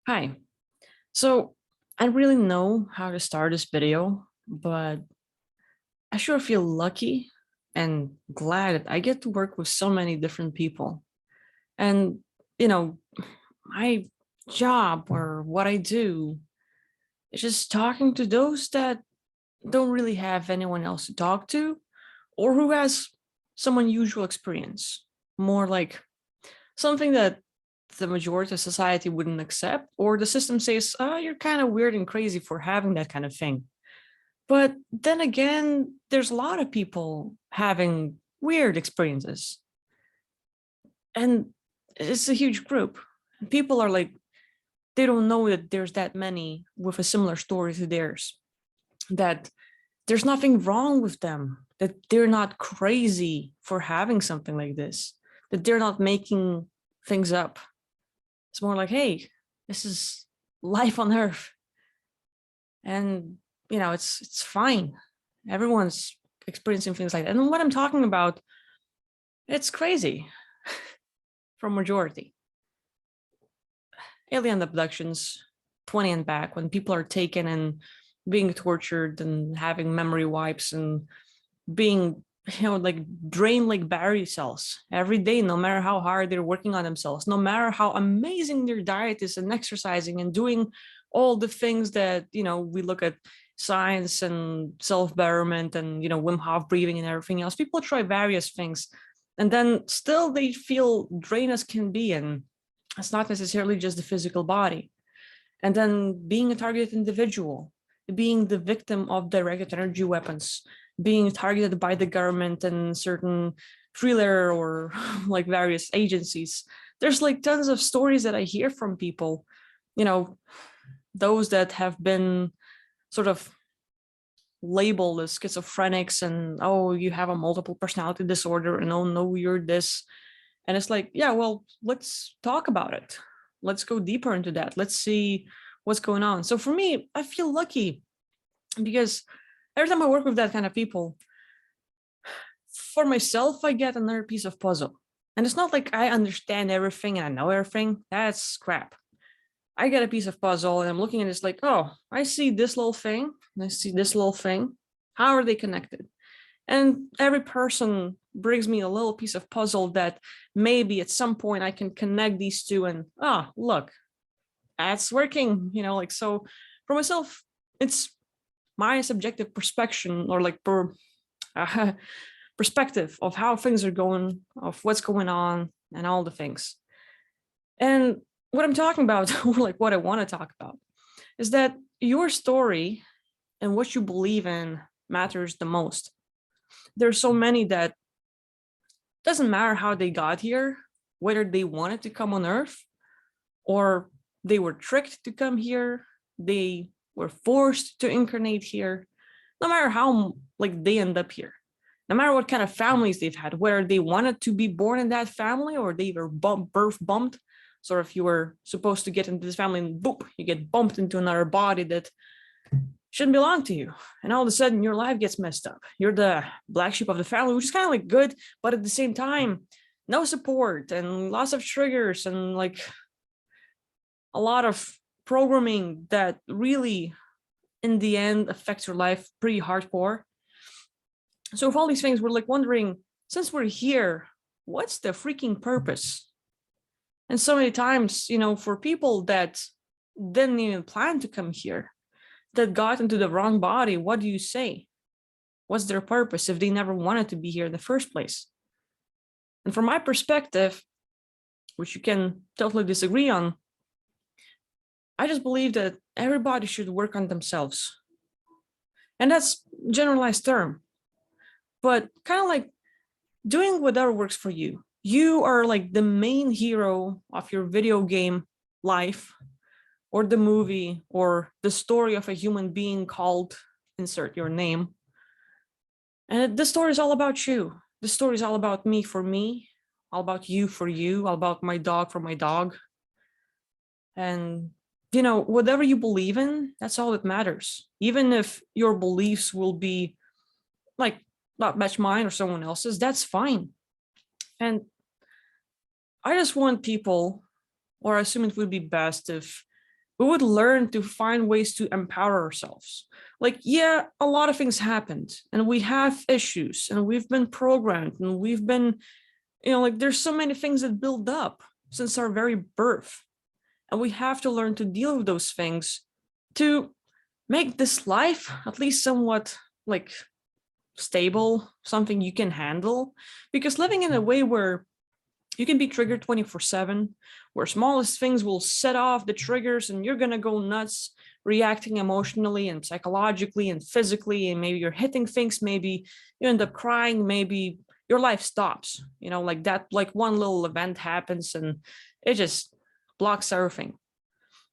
Hi. So I really know how to start this video, but I sure feel lucky and glad that I get to work with so many different people. And, you know, my job or what I do is just talking to those that don't really have anyone else to talk to or who has some unusual experience. More like something that the majority of society wouldn't accept, or the system says, oh, you're kind of weird and crazy for having that kind of thing. But then again, there's a lot of people having weird experiences, and it's a huge group. And people are like, they don't know that there's that many with a similar story to theirs, that there's nothing wrong with them, that they're not crazy for having something like this, that they're not making things up. It's more like, hey, this is life on Earth, and it's fine. Everyone's experiencing things like that. And what I'm talking about, it's crazy for majority. Alien abductions, 20 and back, when people are taken and being tortured and having memory wipes and being like drained like battery cells every day, no matter how hard they're working on themselves, no matter how amazing their diet is and exercising and doing all the things that we look at science and self-betterment and Wim Hof breathing and everything else. People try various things and then still they feel drained as can be, and it's not necessarily just the physical body. And then being a targeted individual, being the victim of directed energy weapons, being targeted by the government and certain thriller or like various agencies. There's like tons of stories that I hear from people, those that have been sort of labeled as schizophrenics and, oh, you have a multiple personality disorder and, oh no, you're this. And it's like, yeah, well, let's talk about it. Let's go deeper into that. Let's see what's going on. So for me, I feel lucky because every time I work with that kind of people, for myself, I get another piece of puzzle. And it's not like I understand everything and I know everything. That's crap. I get a piece of puzzle and I'm looking at it, it's like, oh, I see this little thing, and I see this little thing. How are they connected? And every person brings me a little piece of puzzle that maybe at some point I can connect these two and, look, that's working, so for myself, it's my subjective perspective or like perspective of how things are going, of what's going on and all the things. And what I'm talking about, or like what I want to talk about, is that your story and what you believe in matters the most. There's so many that doesn't matter how they got here, whether they wanted to come on Earth or they were tricked to come here, they were forced to incarnate here, no matter how like they end up here, no matter what kind of families they've had, whether they wanted to be born in that family or they were birth bumped. Sort of, you were supposed to get into this family and boop, you get bumped into another body that shouldn't belong to you. And all of a sudden your life gets messed up. You're the black sheep of the family, which is kind of like good, but at the same time, no support and lots of triggers and like a lot of programming that really in the end affects your life pretty hardcore. So with all these things, we're like wondering, since we're here, what's the freaking purpose? And so many times, for people that didn't even plan to come here, that got into the wrong body, what do you say? What's their purpose if they never wanted to be here in the first place? And from my perspective, which you can totally disagree on, I just believe that everybody should work on themselves. And that's a generalized term, but kind of like doing whatever works for you. You are like the main hero of your video game life or the movie or the story of a human being called insert your name. And the story is all about you. The story is all about me for me, all about you for you, all about my dog for my dog. And, whatever you believe in, that's all that matters. Even if your beliefs will be like not match mine or someone else's, that's fine. And I just want people, or I assume it would be best if We would learn to find ways to empower ourselves. Like, yeah, a lot of things happened and we have issues and we've been programmed and we've been, like there's so many things that build up since our very birth. And we have to learn to deal with those things to make this life at least somewhat like stable, something you can handle. Because living in a way where you can be triggered 24/7, where smallest things will set off the triggers and you're going to go nuts, reacting emotionally and psychologically and physically, and maybe you're hitting things, maybe you end up crying, maybe your life stops, like that, like one little event happens and it just blocks everything.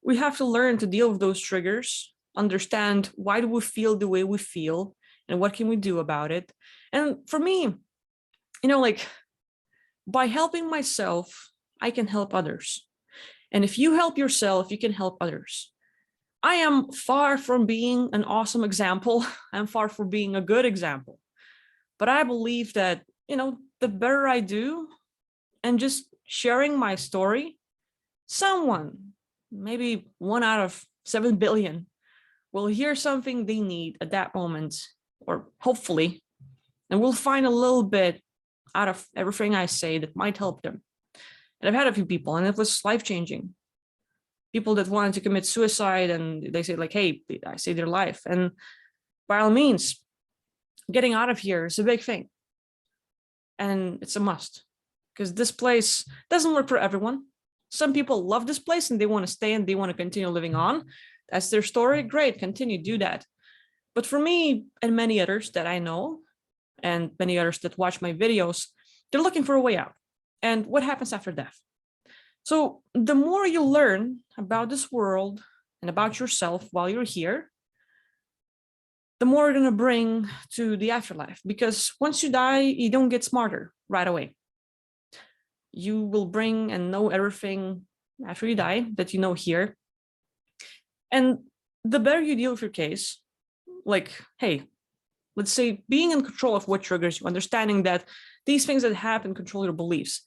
We have to learn to deal with those triggers, understand why do we feel the way we feel and what can we do about it. And for me, like by helping myself, I can help others. And if you help yourself, you can help others. I am far from being an awesome example. I'm far from being a good example. But I believe that, the better I do and just sharing my story, someone, maybe 1 out of 7 billion, will hear something they need at that moment, or hopefully, and we'll find a little bit out of everything I say that might help them. And I've had a few people, and it was life-changing. People that wanted to commit suicide, and they say like, hey, I saved their life. And by all means, getting out of here is a big thing. And it's a must, because this place doesn't work for everyone. Some people love this place and they want to stay and they want to continue living on. That's their story. Great, continue, do that. But for me and many others that I know, and many others that watch my videos, they're looking for a way out. And what happens after death? So the more you learn about this world and about yourself while you're here, the more you're going to bring to the afterlife. Because once you die, you don't get smarter right away. You will bring and know everything after you die that you know here. And the better you deal with your case, like, hey, let's say being in control of what triggers you, understanding that these things that happen control your beliefs.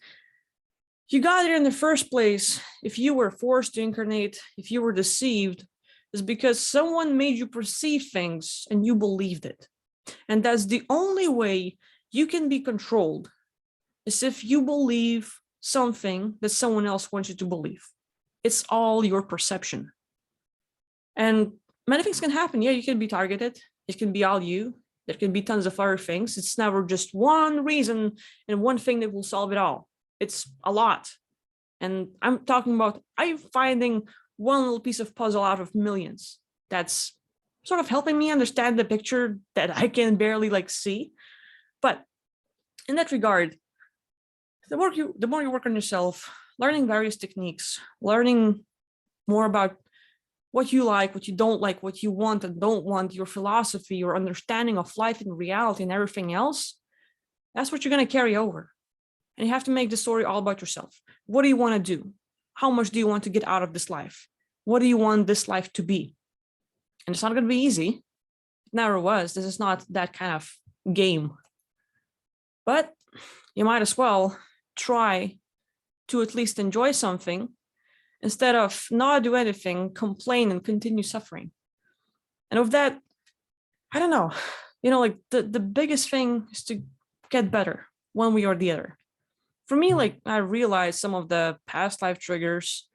You got here in the first place, if you were forced to incarnate, if you were deceived, is because someone made you perceive things and you believed it. And that's the only way you can be controlled, is if you believe something that someone else wants you to believe. It's all your perception. And many things can happen. Yeah, you can be targeted. It can be all you. There can be tons of other things. It's never just one reason and one thing that will solve it all. It's a lot. And I'm talking about, I'm finding one little piece of puzzle out of millions. That's sort of helping me understand the picture that I can barely see. But in that regard, the more you work on yourself, learning various techniques, learning more about what you like, what you don't like, what you want and don't want, your philosophy, your understanding of life and reality and everything else, that's what you're going to carry over. And you have to make the story all about yourself. What do you want to do? How much do you want to get out of this life? What do you want this life to be? And it's not going to be easy. It never was. This is not that kind of game. But you might as well try to at least enjoy something instead of not do anything, complain and continue suffering. And with that, I don't know, the biggest thing is to get better one way or the other. For me, I realized some of the past life triggers,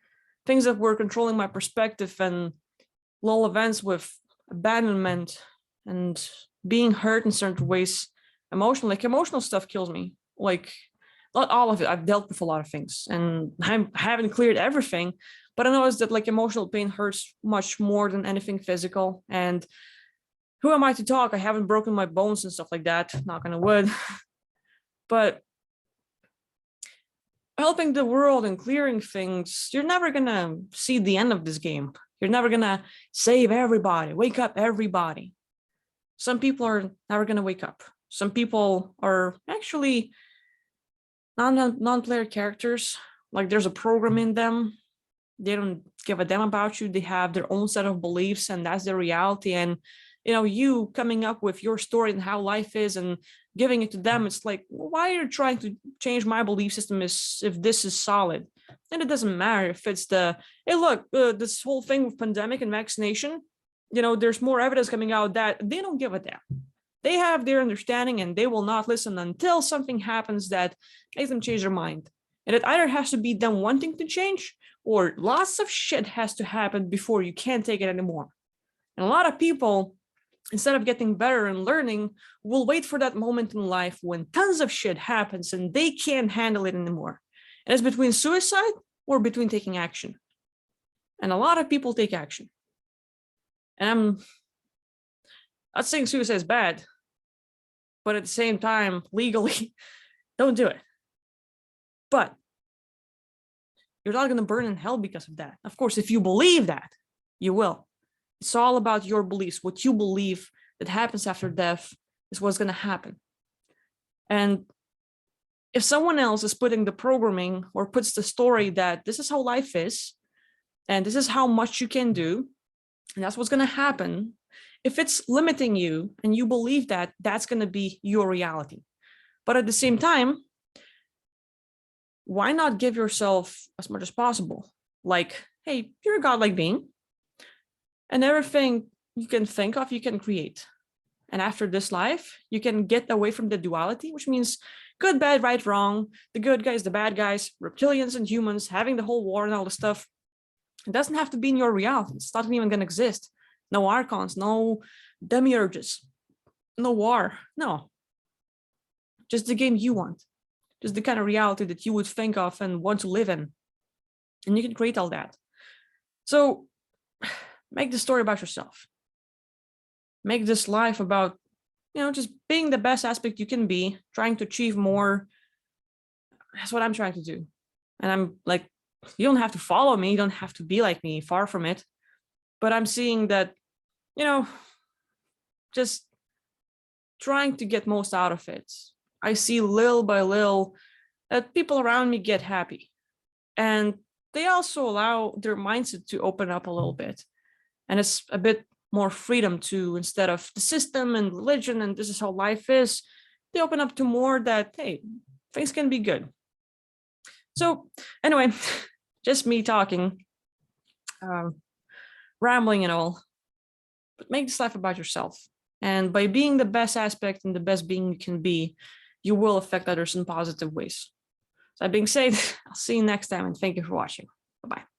things that were controlling my perspective and little events with abandonment and being hurt in certain ways, emotional stuff kills me. Not all of it. I've dealt with a lot of things and I haven't cleared everything, but I noticed that emotional pain hurts much more than anything physical. And who am I to talk? I haven't broken my bones and stuff like that, knock on wood. But helping the world and clearing things, you're never gonna see the end of this game. You're never gonna save everybody, wake up everybody. Some people are never gonna wake up. Some people are actually non-player characters. There's a program in them. They don't give a damn about you. They have their own set of beliefs and that's their reality. And you coming up with your story and how life is and giving it to them, it's why are you trying to change my belief system if this is solid? And it doesn't matter if it's hey, look, this whole thing with pandemic and vaccination, there's more evidence coming out that they don't give a damn. They have their understanding and they will not listen until something happens that makes them change their mind. And it either has to be them wanting to change or lots of shit has to happen before you can't take it anymore. And a lot of people, instead of getting better and learning, will wait for that moment in life when tons of shit happens and they can't handle it anymore. And it's between suicide or between taking action. And a lot of people take action. And I'm not saying suicide is bad, but at the same time, legally, don't do it. But you're not going to burn in hell because of that. Of course, if you believe that, you will. It's all about your beliefs. What you believe that happens after death is what's going to happen. And if someone else is putting the programming or puts the story that this is how life is, and this is how much you can do, and that's what's going to happen, if it's limiting you and you believe that, that's going to be your reality. But at the same time, why not give yourself as much as possible? Like, hey, you're a godlike being, and everything you can think of, you can create. And after this life, you can get away from the duality, which means good, bad, right, wrong, the good guys, the bad guys, reptilians and humans, having the whole war and all the stuff. It doesn't have to be in your reality. It's not even going to exist. No archons, no demiurges, no war. No. Just the game you want. Just the kind of reality that you would think of and want to live in. And you can create all that. So make the story about yourself. Make this life about, just being the best aspect you can be, trying to achieve more. That's what I'm trying to do. And I'm like, you don't have to follow me. You don't have to be like me, far from it. But I'm seeing that, just trying to get most out of it. I see little by little that people around me get happy. And they also allow their mindset to open up a little bit. And it's a bit more freedom to, instead of the system and religion and this is how life is, they open up to more that, hey, things can be good. So anyway, just me talking, rambling and all, but make this life about yourself. And by being the best aspect and the best being you can be, you will affect others in positive ways. So that being said, I'll see you next time and thank you for watching. Bye-bye.